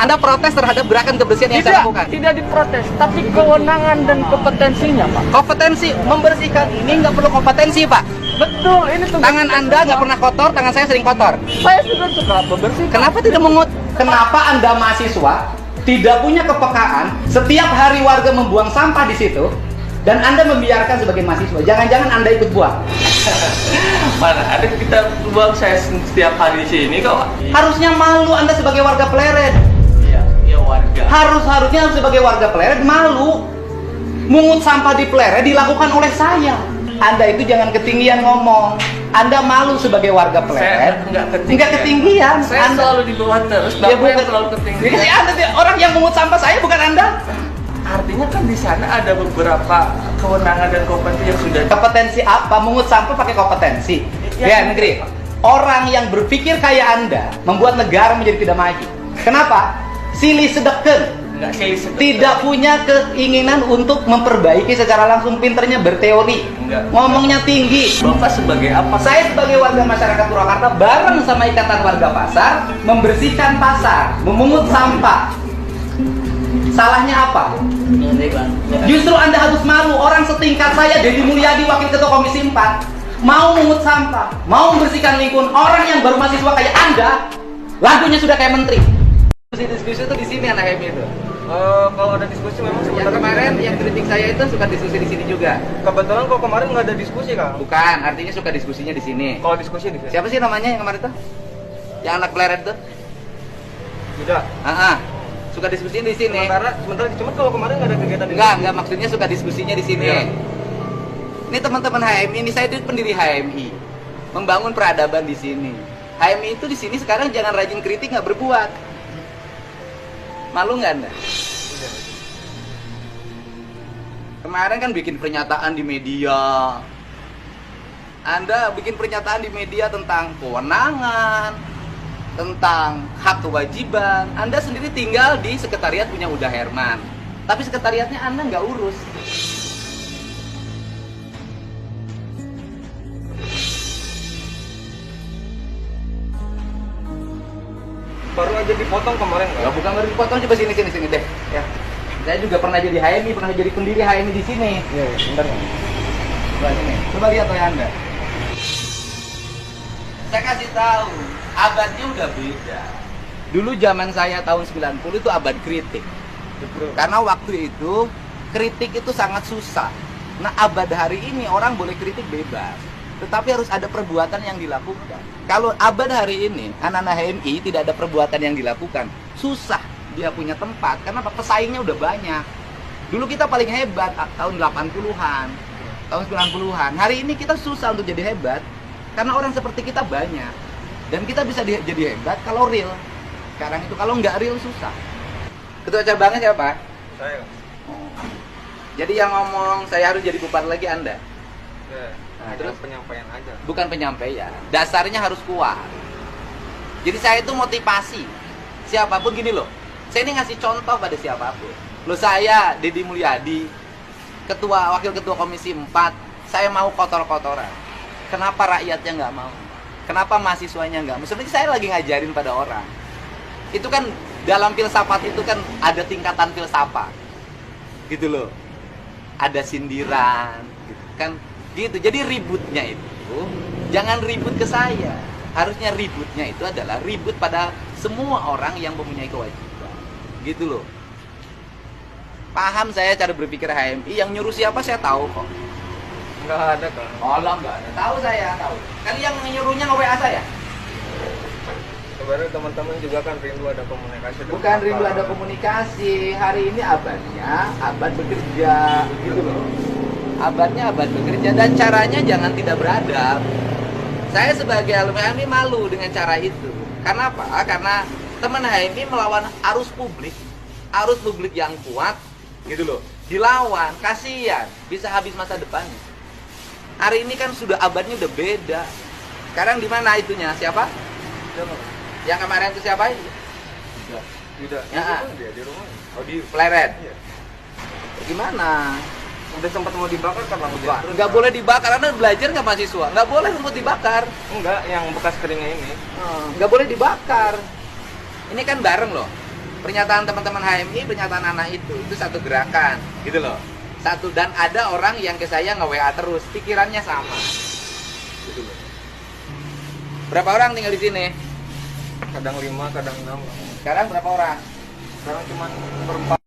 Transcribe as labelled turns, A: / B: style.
A: Anda protes terhadap gerakan kebersihan yang saya lakukan?
B: Tidak diprotes, tapi kewenangan dan kompetensinya, Pak.
A: Kompetensi membersihkan ini nggak perlu kompetensi, Pak.
B: Betul, ini tugas
A: Tangan Anda nggak pernah kotor, tangan saya sering kotor.
B: Saya sudah suka membersihkan.
A: Kenapa tidak Kenapa Anda mahasiswa tidak punya kepekaan setiap hari warga membuang sampah di situ dan Anda membiarkan sebagai mahasiswa? Jangan-jangan Anda ikut buang.
B: Mana ada kita buang saya setiap hari di sini kok.
A: Harusnya malu Anda sebagai warga Pleret.
B: Iya warga.
A: Harusnya sebagai warga Pleret malu. Mungut sampah di Pleret dilakukan oleh saya. Anda itu jangan ketinggian ngomong. Anda malu sebagai warga Pleret.
B: Saya enggak
A: ketinggian.
B: Saya
A: Anda
B: selalu di bawah terus.
A: Ya,
B: Bapak yang
A: bukan.
B: selalu ketinggian.
A: Jadi Anda orang yang mungut sampah saya, bukan Anda.
B: Artinya kan di sana ada beberapa kewenangan dan kompetensi yang sudah.
A: Kompetensi apa? Mungut sampah pakai kompetensi. Ya, negeri. Orang yang berpikir kayak Anda membuat negara menjadi tidak maju. Kenapa? Silih sedeken.
B: Enggak silih sedekah.
A: Tidak punya keinginan untuk memperbaiki secara langsung, pinternya berteori.
B: Enggak.
A: Ngomongnya tinggi.
B: Bapak sebagai apa?
A: Saya sebagai warga masyarakat Purwakarta bareng sama Ikatan Warga Pasar membersihkan pasar, memungut sampah. Salahnya apa? Justru Anda harus malu. Orang setingkat saya, Deddy Mulyadi, Wakil Ketua Komisi 4, mau memungut sampah, mau membersihkan lingkungan. Orang yang baru mahasiswa kayak Anda, lagunya sudah kayak menteri. Diskusi itu di sini anak HMI itu.
C: Kalau ada diskusi memang
A: Yang
C: sebenarnya
A: kemarin yang kritik saya itu suka diskusi di sini juga.
C: kebetulan kok kemarin nggak ada diskusi Kang.
A: Bukan, artinya suka diskusinya di sini.
C: Kalau diskusi di sini.
A: Siapa sih namanya yang kemarin tuh? Yang anak Pleret tuh?
C: Tidak.
A: Suka diskusinya di sini.
C: Sementara cuma kalau kemarin nggak ada kegiatan di
A: Enggak, maksudnya suka diskusinya di sini.
C: Iya.
A: Ini teman-teman HMI, ini saya itu pendiri HMI. Membangun peradaban di sini. HMI itu di sini sekarang jangan rajin kritik, nggak berbuat. Malu nggak Anda? Kemarin kan bikin pernyataan di media. Anda bikin pernyataan di media tentang kewenangan, tentang hak kewajiban. Anda sendiri tinggal di sekretariat punya Uda Herman, tapi sekretariatnya Anda nggak urus.
C: baru aja dipotong kemarin
A: Ya
C: nggak?
A: bukan baru dipotong, coba sini deh. Ya. Saya juga pernah jadi HMI, pernah jadi pendiri HMI di sini.
C: Iya, bentar Kang.
A: Coba sini. Coba lihat oleh Anda. Saya kasih tahu, abadnya udah beda. Dulu zaman saya tahun 90 itu abad kritik.
C: Betul.
A: Karena waktu itu kritik itu sangat susah. Nah, abad hari ini orang boleh kritik bebas, tetapi harus ada perbuatan yang dilakukan. Kalau abad hari ini anak-anak HMI tidak ada perbuatan yang dilakukan, susah dia punya tempat. Karena pesaingnya udah banyak. Dulu kita paling hebat tahun 80-an, tahun 90-an. Hari ini kita susah untuk jadi hebat karena orang seperti kita banyak. Dan kita bisa jadi hebat kalau real. Sekarang itu kalau nggak real susah. Ketua cabangnya siapa?
C: Saya.
A: Jadi yang ngomong saya harus jadi bupati lagi Anda.
C: Ya.
A: Nah,
C: Terus
A: terus?
C: penyampaian aja.
A: Bukan penyampaian. Dasarnya harus kuat. Jadi saya itu motivasi. Siapapun gini loh. Saya ini ngasih contoh pada siapapun. Loh saya, Deddy Mulyadi, Wakil Ketua Komisi 4, saya mau kotor-kotoran. Kenapa rakyatnya nggak mau? Kenapa mahasiswanya nggak mau? Seperti saya lagi ngajarin pada orang. Itu kan dalam filsafat itu kan ada tingkatan filsafat. Gitu loh. Ada sindiran, gitu kan. Gitu. Jadi ributnya itu jangan ribut ke saya. Harusnya ributnya itu adalah ribut pada semua orang yang mempunyai kewajiban. Gitu loh. Paham saya cara berpikir HMI, yang nyuruh siapa saya tahu kok.
C: Nggak ada Kang.
A: Allah nggak ada. Tahu saya, tahu. Kan yang nyuruhnya nge-WA saya.
C: Sebenarnya teman-teman juga kan rindu ada komunikasi. dengan
A: Bukan
C: Bapak.
A: rindu ada komunikasi. Hari ini abadnya abad bekerja, gitu loh. Abadnya abad bekerja dan caranya jangan tidak beradab. Saya sebagai alumni HMI malu dengan cara itu. Karena apa? Karena teman HMI melawan arus publik yang kuat, gitu loh. Dilawan, kasihan, bisa habis masa depannya. Hari ini kan sudah abadnya udah beda. Sekarang di mana itunya? Siapa?
C: Siapa?
A: Yang kemarin itu siapa?
C: Tidak.
A: Ya.
C: Dia di rumah.
A: Oh, di Pleret.
C: Iya.
A: Gimana?
C: Udah sempat mau dibakar karena hujan.
A: Nggak boleh dibakar, karena belajar nggak mahasiswa. Nggak boleh rumput dibakar.
C: Enggak, yang bekas keringnya ini.
A: Nggak boleh dibakar. Ini kan bareng loh. Pernyataan teman-teman HMI, pernyataan anak itu satu gerakan, gitu loh. Satu, dan ada orang yang ke saya nge-WA terus, pikirannya sama. Gitu loh. Berapa orang tinggal di sini?
C: Kadang 5, kadang 6.
A: Sekarang berapa orang?
C: Sekarang cuma berempat.